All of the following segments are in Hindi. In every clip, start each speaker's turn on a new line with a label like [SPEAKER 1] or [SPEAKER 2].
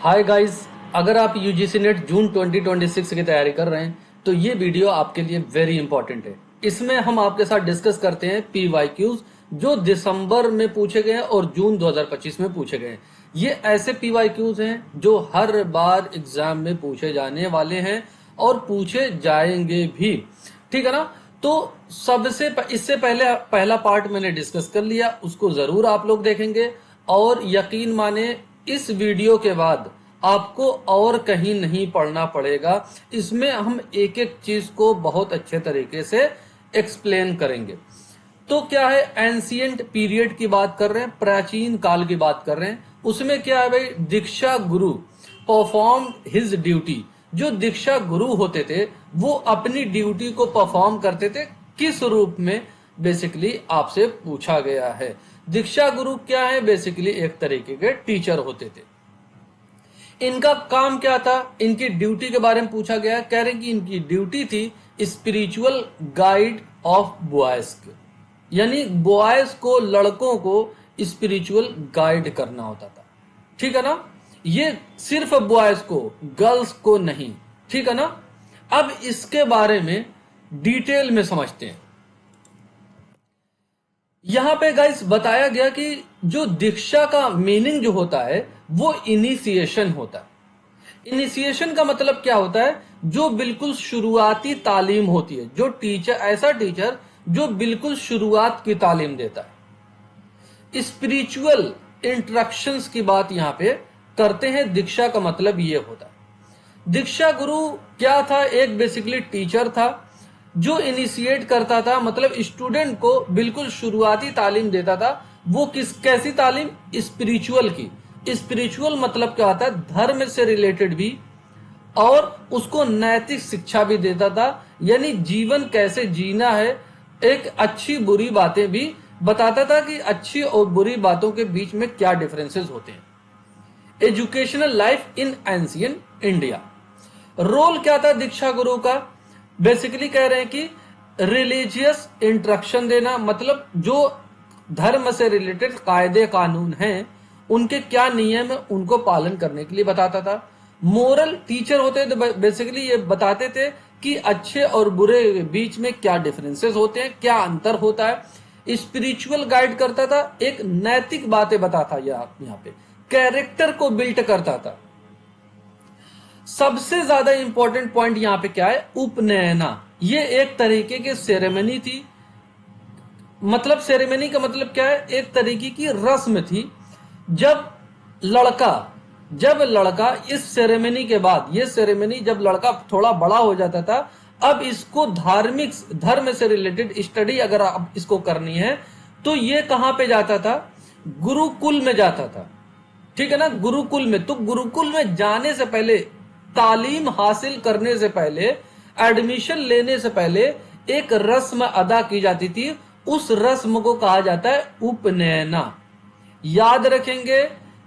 [SPEAKER 1] हाय गाइस, अगर आप यूजीसी नेट जून 2026 की तैयारी कर रहे हैं तो ये वीडियो आपके लिए वेरी इंपॉर्टेंट है। इसमें हम आपके साथ डिस्कस करते हैं पीवाईक्यूज जो दिसंबर में पूछे गए हैं और जून 2025 में पूछे गए हैं। ये ऐसे पीवाईक्यूज हैं जो हर बार एग्जाम में पूछे जाने वाले हैं और पूछे जाएंगे भी, ठीक है ना। तो इससे पहले पहला पार्ट मैंने डिस्कस कर लिया, उसको जरूर आप लोग देखेंगे और यकीन माने इस वीडियो के बाद आपको और कहीं नहीं पढ़ना पड़ेगा। इसमें हम एक एक चीज को बहुत अच्छे तरीके से एक्सप्लेन करेंगे। तो क्या है, एंशियंट पीरियड की बात कर रहे हैं, प्राचीन काल की बात कर रहे हैं। उसमें क्या है भाई, दीक्षा गुरु परफॉर्म हिज ड्यूटी। जो दीक्षा गुरु होते थे वो अपनी ड्यूटी को परफॉर्म करते थे, किस रूप में, बेसिकली आपसे पूछा गया है। दीक्षा गुरु क्या है, बेसिकली एक तरीके के टीचर होते थे। इनका काम क्या था, इनकी ड्यूटी के बारे में पूछा गया। कह रहे हैं कि इनकी ड्यूटी थी स्पिरिचुअल गाइड ऑफ बॉयज, यानी बॉयज को, लड़कों को स्पिरिचुअल गाइड करना होता था, ठीक है ना। ये सिर्फ बॉयज को, गर्ल्स को नहीं, ठीक है ना। अब इसके बारे में डिटेल में समझते हैं। यहां पे गाइस बताया गया कि जो दीक्षा का मीनिंग जो होता है वो इनिशिएशन होता है। इनिशिएशन का मतलब क्या होता है, जो बिल्कुल शुरुआती तालीम होती है, जो टीचर, ऐसा टीचर जो बिल्कुल शुरुआत की तालीम देता है। स्पिरिचुअल इंस्ट्रक्शंस की बात यहां पे करते हैं। दीक्षा का मतलब ये होता है। दीक्षा गुरु क्या था, एक बेसिकली टीचर था जो इनिशिएट करता था, मतलब स्टूडेंट को बिल्कुल शुरुआती तालीम देता था। वो कैसी तालीम, स्पिरिचुअल की। स्पिरिचुअल मतलब क्या होता है, धर्म से रिलेटेड भी, और उसको नैतिक शिक्षा भी देता था, यानी जीवन कैसे जीना है, एक अच्छी बुरी बातें भी बताता था कि अच्छी और बुरी बातों के बीच में क्या डिफरेंसेस होते हैं। Educational life in ancient India. रोल क्या था दीक्षा गुरु का, बेसिकली कह रहे हैं कि रिलीजियस इंस्ट्रक्शन देना, मतलब जो धर्म से रिलेटेड कायदे कानून हैं, उनके क्या नियम है, उनको पालन करने के लिए बताता था। मोरल टीचर होते थे, बेसिकली ये बताते थे कि अच्छे और बुरे के बीच में क्या डिफरेंसेस होते हैं, क्या अंतर होता है। स्पिरिचुअल गाइड करता था, एक नैतिक बातें बताता, यहाँ पे कैरेक्टर को बिल्ड करता था। सबसे ज्यादा इंपॉर्टेंट पॉइंट यहां पे क्या है, उपनयना। ये एक तरीके की सेरेमनी थी, मतलब सेरेमनी का मतलब क्या है, एक तरीके की रस्म थी। जब लड़का इस सेरेमनी के बाद, ये सेरेमनी जब लड़का थोड़ा बड़ा हो जाता था, अब इसको धार्मिक, धर्म से रिलेटेड स्टडी अगर अब इसको करनी है तो ये कहां पे जाता था, गुरुकुल में जाता था, ठीक है ना। गुरुकुल में, तो गुरुकुल में जाने से पहले, तालीम हासिल करने से पहले, एडमिशन लेने से पहले एक रस्म अदा की जाती थी। उस रस्म को कहा जाता है उपनयना। याद रखेंगे,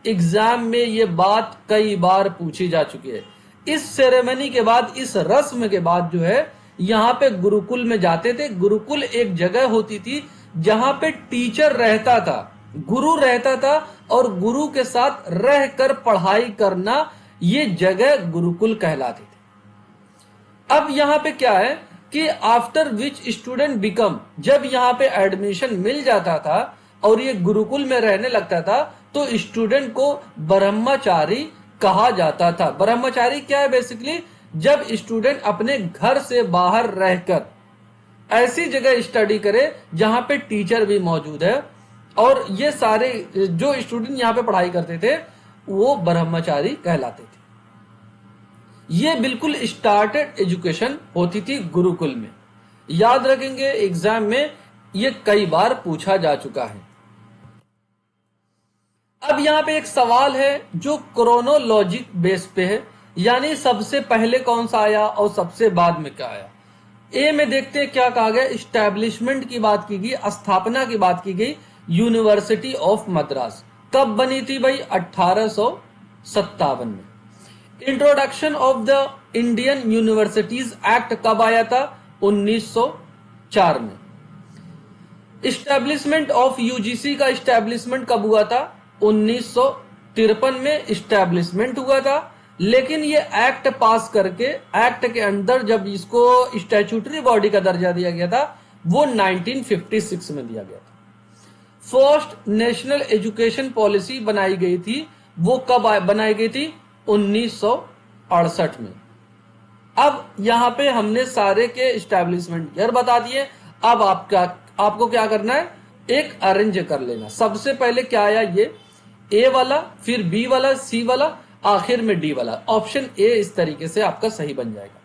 [SPEAKER 1] एग्जाम में ये बात कई बार पूछी जा चुकी है। इस सेरेमनी के बाद, इस रस्म के बाद जो है, यहां पे गुरुकुल में जाते थे। गुरुकुल एक जगह होती थी जहां पे टीचर रहता था, गुरु रहता था, और गुरु के साथ रहकर पढ़ाई करना, ये जगह गुरुकुल कहलाती थी। अब यहां पे क्या है कि आफ्टर विच स्टूडेंट बिकम, जब यहां पे एडमिशन मिल जाता था और ये गुरुकुल में रहने लगता था, तो स्टूडेंट को ब्रह्मचारी कहा जाता था। ब्रह्मचारी क्या है, बेसिकली जब स्टूडेंट अपने घर से बाहर रहकर ऐसी जगह स्टडी करे जहां पे टीचर भी मौजूद है, और ये सारे जो स्टूडेंट यहां पे पढ़ाई करते थे वो ब्रह्मचारी कहलाते थे। ये बिल्कुल स्टार्टेड एजुकेशन होती थी गुरुकुल में। याद रखेंगे, एग्जाम में ये कई बार पूछा जा चुका है। अब यहां पे एक सवाल है जो क्रोनोलॉजिक बेस पे है, यानी सबसे पहले कौन सा आया और सबसे बाद में क्या आया। ए में देखते हैं क्या कहा गया, इस्टेब्लिशमेंट की बात की गई, स्थापना की बात की गई। यूनिवर्सिटी ऑफ मद्रास कब बनी थी भाई, 1857 में। Introduction of the Indian universities act कब आया था, 1904 में। इस्टेब्लिशमेंट ऑफ यूजीसी का इस्टेब्लिशमेंट कब हुआ था, 19 1953 में इस्टेब्लिशमेंट हुआ था, लेकिन ये एक्ट पास करके एक्ट के अंदर जब इसको स्टैट्यूटरी बॉडी का दर्जा दिया गया था वो 1956 में दिया गया था। फर्स्ट नेशनल एजुकेशन पॉलिसी बनाई गई थी, वो कब बनाई गई थी? 1968 में। अब यहां पे हमने सारे के एस्टैब्लिशमेंट ईयर बता दिए। अब आपको क्या करना है? एक अरेंज कर लेना। सबसे पहले क्या आया? ये ए वाला, फिर बी वाला, सी वाला, आखिर में डी वाला। ऑप्शन ए इस तरीके से आपका सही बन जाएगा।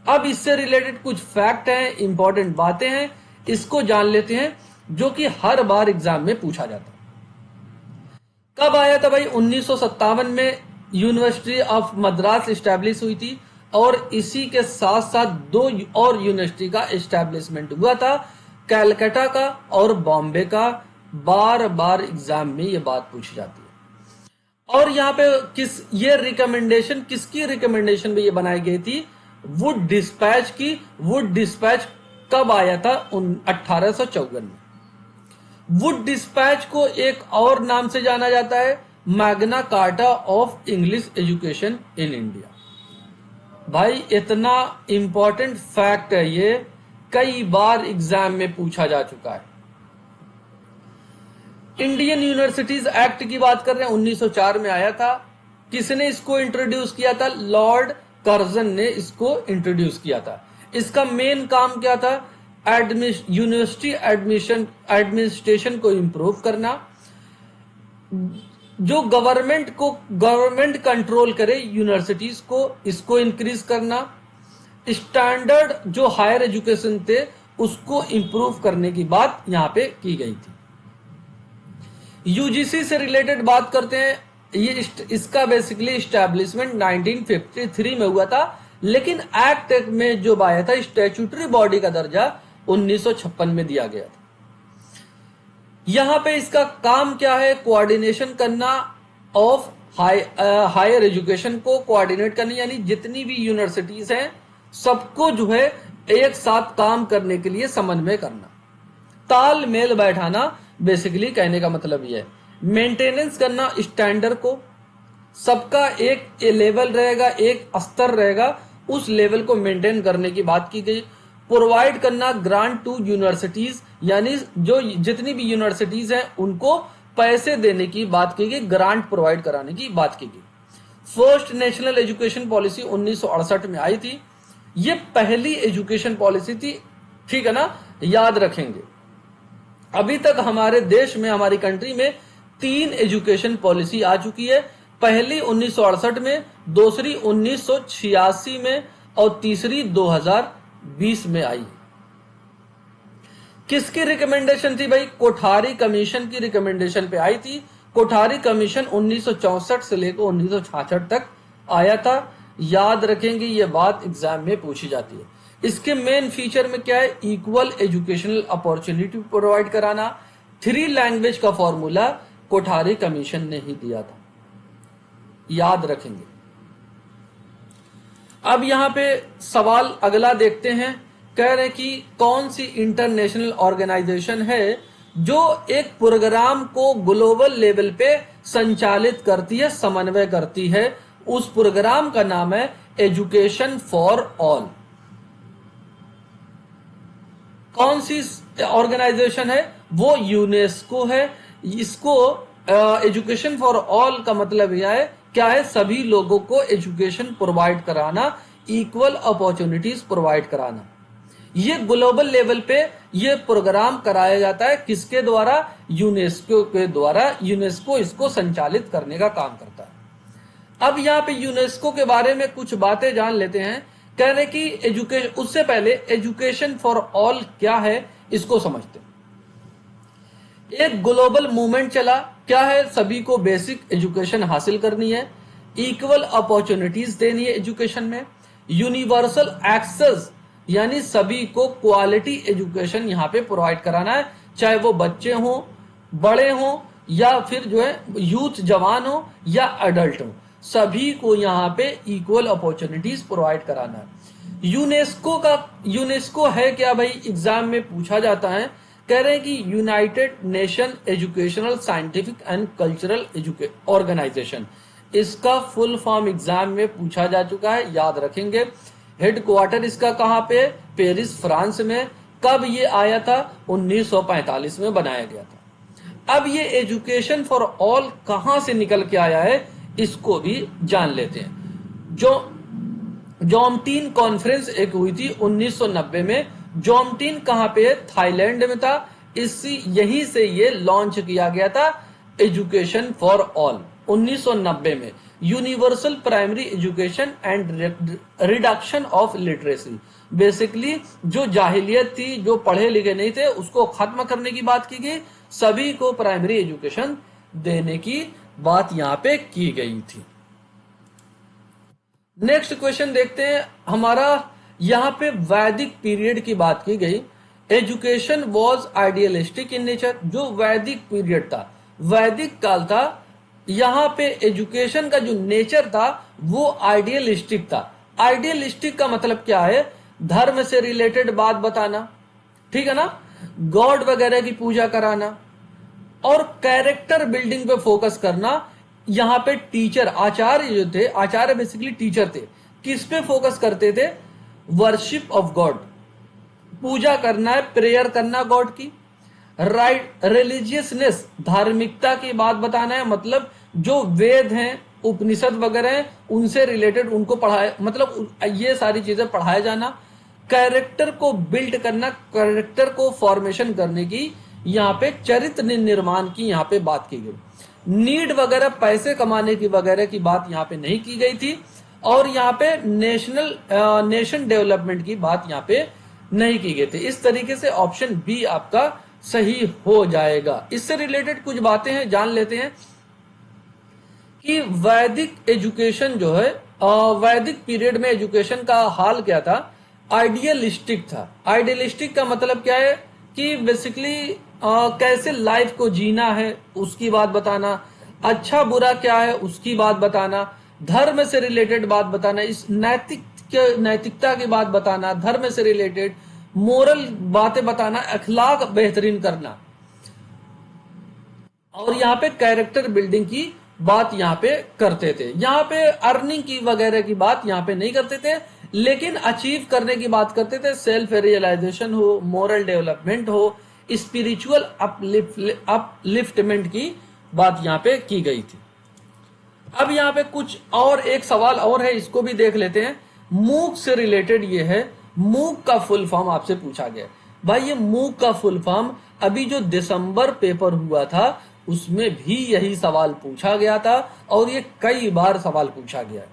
[SPEAKER 1] अब इससे रिलेटेड कुछ फैक्ट हैं, इंपॉर्टेंट बातें हैं, इसको जान लेते हैं, जो कि हर बार एग्जाम में पूछा जाता है। कब आया था भाई? 1957 में यूनिवर्सिटी ऑफ मद्रास एस्टैब्लिश हुई थी, और इसी के साथ साथ दो और यूनिवर्सिटी का एस्टैब्लिशमेंट हुआ था, कैलकाटा का और बॉम्बे का। बार बार एग्जाम में ये बात पूछी जाती है। और यहाँ पे ये रिकमेंडेशन किसकी रिकमेंडेशन में ये बनाई गई थी? वुड डिस्पैच की। वुड डिस्पैच कब आया था? 1854 में। वुड डिस्पैच को एक और नाम से जाना जाता है, Magna carta of English education in India. भाई इतना इंपॉर्टेंट फैक्ट है ये, कई बार एग्जाम में पूछा जा चुका है। इंडियन यूनिवर्सिटीज एक्ट की बात कर रहे हैं, 1904 में आया था। किसने इसको इंट्रोड्यूस किया था? लॉर्ड कर्जन ने इसको इंट्रोड्यूस किया था। इसका मेन काम क्या था? यूनिवर्सिटी एडमिनिस्ट्रेशन को इंप्रूव करना, जो गवर्नमेंट कंट्रोल करे यूनिवर्सिटीज को, इसको इंक्रीज करना, स्टैंडर्ड जो हायर एजुकेशन थे उसको इंप्रूव करने की बात यहां पे की गई थी। यूजीसी से रिलेटेड बात करते हैं। ये इसका बेसिकली एस्टैब्लिशमेंट 1953 में हुआ था, लेकिन एक्ट में जो आया था स्टैट्यूटरी बॉडी का दर्जा 1956 में दिया गया था। यहां पे इसका काम क्या है? कोऑर्डिनेशन करना ऑफ हायर एजुकेशन को कोऑर्डिनेट करनी, यानी जितनी भी यूनिवर्सिटीज हैं सबको जो है एक साथ काम करने के लिए समन्वय करना, तालमेल बैठाना, बेसिकली कहने का मतलब यह है। मेंटेनेंस करना स्टैंडर्ड को, सबका एक लेवल रहेगा, एक स्तर रहेगा, उस लेवल को मेंटेन करने की बात की गई। प्रोवाइड करना ग्रांट टू यूनिवर्सिटीज, यानी जो जितनी भी यूनिवर्सिटीज हैं उनको पैसे देने की बात की गई, ग्रांट प्रोवाइड कराने की बात की गई। फर्स्ट नेशनल एजुकेशन पॉलिसी 1968 में आई थी। ये पहली एजुकेशन पॉलिसी थी, ठीक है ना, याद रखेंगे। अभी तक हमारे देश में, हमारी कंट्री में 3 एजुकेशन पॉलिसी आ चुकी है। पहली 1968 में, दूसरी 1986 में और तीसरी 2020 में आई। किसकी रिकमेंडेशन थी भाई? कोठारी कमीशन की रिकमेंडेशन पे आई थी। कोठारी कमीशन 1964 से लेकर 1966 तक आया था। याद रखेंगे, ये बात एग्जाम में पूछी जाती है। इसके मेन फीचर में क्या है? इक्वल एजुकेशनल अपॉर्चुनिटी प्रोवाइड कराना। 3 लैंग्वेज का फॉर्मूला कोठारी कमीशन ने ही दिया था, याद रखेंगे। अब यहां पे सवाल अगला देखते हैं। कह रहे कि कौन सी इंटरनेशनल ऑर्गेनाइजेशन है जो एक प्रोग्राम को ग्लोबल लेवल पे संचालित करती है, समन्वय करती है। उस प्रोग्राम का नाम है एजुकेशन फॉर ऑल। कौन सी ऑर्गेनाइजेशन है? वो यूनेस्को है। इसको एजुकेशन फॉर ऑल का मतलब यह है, क्या है? सभी लोगों को एजुकेशन प्रोवाइड कराना, इक्वल अपॉर्चुनिटीज प्रोवाइड कराना। ये ग्लोबल लेवल पे ये प्रोग्राम कराया जाता है। किसके द्वारा? यूनेस्को के द्वारा। यूनेस्को इसको संचालित करने का काम करता है। अब यहाँ पे यूनेस्को के बारे में कुछ बातें जान लेते हैं। कह रहे कि एजुकेशन, उससे पहले एजुकेशन फॉर ऑल क्या है इसको समझते हैं। एक ग्लोबल मूवमेंट चला, क्या है? सभी को बेसिक एजुकेशन हासिल करनी है, इक्वल अपॉर्चुनिटीज देनी है एजुकेशन में, यूनिवर्सल एक्सेस, यानी सभी को क्वालिटी एजुकेशन यहां पे प्रोवाइड कराना है, चाहे वो बच्चे हों, बड़े हों, या फिर जो है यूथ, जवान हो या अडल्ट हो, सभी को यहाँ पे इक्वल अपॉर्चुनिटीज प्रोवाइड कराना है। यूनेस्को है क्या भाई? एग्जाम में पूछा जाता है। कह रहे हैं कि United Nation educational scientific and cultural organization, इसका फुल फॉर्म एग्जाम में पूछा जा चुका है, याद रखेंगे। हेडक्वार्टर इसका कहां पे? पेरिस, फ्रांस में। कब ये आया था? 1945 में बनाया गया था। अब ये एजुकेशन फॉर ऑल कहां से निकल के आया है, इसको भी जान लेते हैं। जो जोमटीन कॉन्फ्रेंस एक हुई थी 1990 में। जोमटीन कहां पे है? थाईलैंड में था। यहीं से ये लॉन्च किया गया था एजुकेशन फॉर ऑल 1990 में। Universal primary education and reduction of literacy, basically जो जाहिलियत थी, जो पढ़े लिखे नहीं थे, उसको खत्म करने की बात की गई, सभी को प्राइमरी एजुकेशन देने की बात यहां पे की गई थी। नेक्स्ट क्वेश्चन देखते हैं हमारा। यहां पे वैदिक पीरियड की बात की गई। Education was idealistic in nature, जो वैदिक पीरियड था, वैदिक काल था, यहां पे एजुकेशन का जो नेचर था वो आइडियलिस्टिक था। आइडियलिस्टिक का मतलब क्या है? धर्म से रिलेटेड बात बताना, ठीक है ना, गॉड वगैरह की पूजा कराना और कैरेक्टर बिल्डिंग पे फोकस करना। यहां पे टीचर, आचार्य जो थे, आचार्य बेसिकली टीचर थे, किस पे फोकस करते थे? वर्शिप ऑफ गॉड, पूजा करना है, प्रेयर करना गॉड की। राइट, रिलीजियसनेस, धार्मिकता की बात बताना है, मतलब जो वेद हैं, उपनिषद वगैरह हैं, उनसे रिलेटेड उनको पढ़ाया, मतलब ये सारी चीजें पढ़ाया जाना। कैरेक्टर को बिल्ड करना, कैरेक्टर को फॉर्मेशन करने की, यहाँ पे चरित्र निर्माण की यहाँ पे बात की गई। नीड वगैरह, पैसे कमाने की वगैरह की बात यहाँ पे नहीं की गई थी। और यहाँ पे नेशन डेवलपमेंट की बात यहाँ पे नहीं की गई थी। इस तरीके से ऑप्शन बी आपका सही हो जाएगा। इससे रिलेटेड कुछ बातें हैं, जान लेते हैं कि वैदिक एजुकेशन जो है, वैदिक पीरियड में एजुकेशन का हाल क्या था? आइडियलिस्टिक था। आइडियलिस्टिक का मतलब क्या है कि बेसिकली कैसे लाइफ को जीना है उसकी बात बताना, अच्छा बुरा क्या है उसकी बात बताना, धर्म से रिलेटेड बात बताना, इस नैतिकता की बात बताना, धर्म से रिलेटेड मोरल बातें बताना, अखलाक बेहतरीन करना। और यहाँ पे कैरेक्टर बिल्डिंग की बात यहाँ पे करते थे। यहाँ पे अर्निंग की वगैरह की बात यहाँ पे नहीं करते थे, लेकिन अचीव करने की बात करते थे। सेल्फ रियलाइजेशन हो, मोरल डेवलपमेंट हो, स्पिरिचुअल अपलिफ्टमेंट की बात यहाँ पे की गई थी। अब यहाँ पे कुछ और एक सवाल और है, इसको भी देख लेते हैं। मूक से रिलेटेड ये है, मूक का फुल फॉर्म आपसे पूछा गया। भाई ये मूक का फुल फॉर्म अभी जो दिसंबर पेपर हुआ था उसमें भी यही सवाल पूछा गया था और ये कई बार सवाल पूछा गया है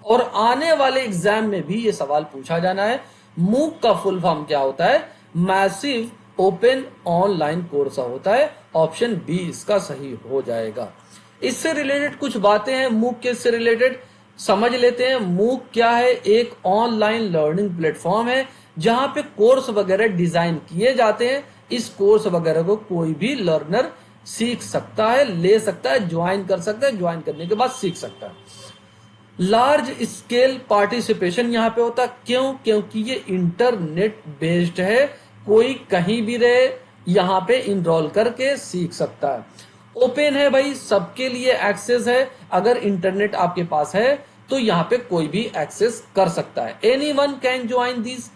[SPEAKER 1] और आने वाले एग्जाम में भी ये सवाल पूछा जाना है। मूक का फुल फॉर्म क्या होता है? मैसिव ओपन ऑनलाइन कोर्स होता है। ऑप्शन बी इसका सही हो जाएगा। इससे रिलेटेड कुछ बातें हैं मूक के से रिलेटेड, समझ लेते हैं। मूक क्या है? एक ऑनलाइन लर्निंग प्लेटफॉर्म है जहां पे कोर्स वगैरह डिजाइन किए जाते हैं। इस कोर्स वगैरह को कोई भी लर्नर सीख सकता है, ले सकता है, ज्वाइन कर सकता है, ज्वाइन करने के बाद सीख सकता है। लार्ज स्केल पार्टिसिपेशन यहाँ पे होता है। क्यों? क्योंकि ये इंटरनेट बेस्ड है, कोई कहीं भी रहे यहाँ पे इनरोल करके सीख सकता है। ओपन है भाई, सबके लिए एक्सेस है। अगर इंटरनेट आपके पास है तो यहाँ पे कोई भी एक्सेस कर सकता है। Anyone can join this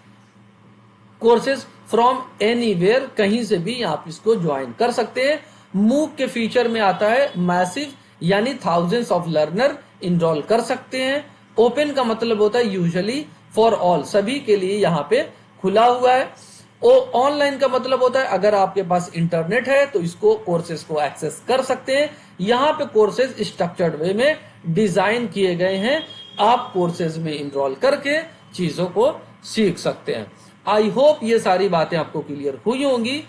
[SPEAKER 1] courses from anywhere, कहीं से भी आप इसको ज्वाइन कर सकते हैं। मूक के फीचर में आता है मैसिव, यानी थाउजेंड्स ऑफ लर्नर इनरोल कर सकते हैं। ओपन का मतलब होता है यूजुअली फॉर ऑल, सभी के लिए यहाँ पे खुला हुआ है। ऑनलाइन का मतलब होता है अगर आपके पास इंटरनेट है तो इसको कोर्सेज को एक्सेस कर सकते हैं। यहाँ पे कोर्सेज स्ट्रक्चर्ड वे में डिजाइन किए गए हैं, आप कोर्सेज में इनरोल करके चीजों को सीख सकते हैं। आई होप ये सारी बातें आपको क्लियर हुई होंगी।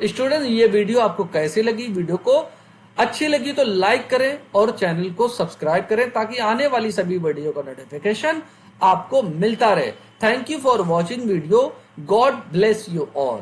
[SPEAKER 1] स्टूडेंट, ये वीडियो आपको कैसी लगी? वीडियो को अच्छी लगी तो लाइक करें और चैनल को सब्सक्राइब करें ताकि आने वाली सभी वीडियो का नोटिफिकेशन आपको मिलता रहे। Thank you for watching video. God bless you all.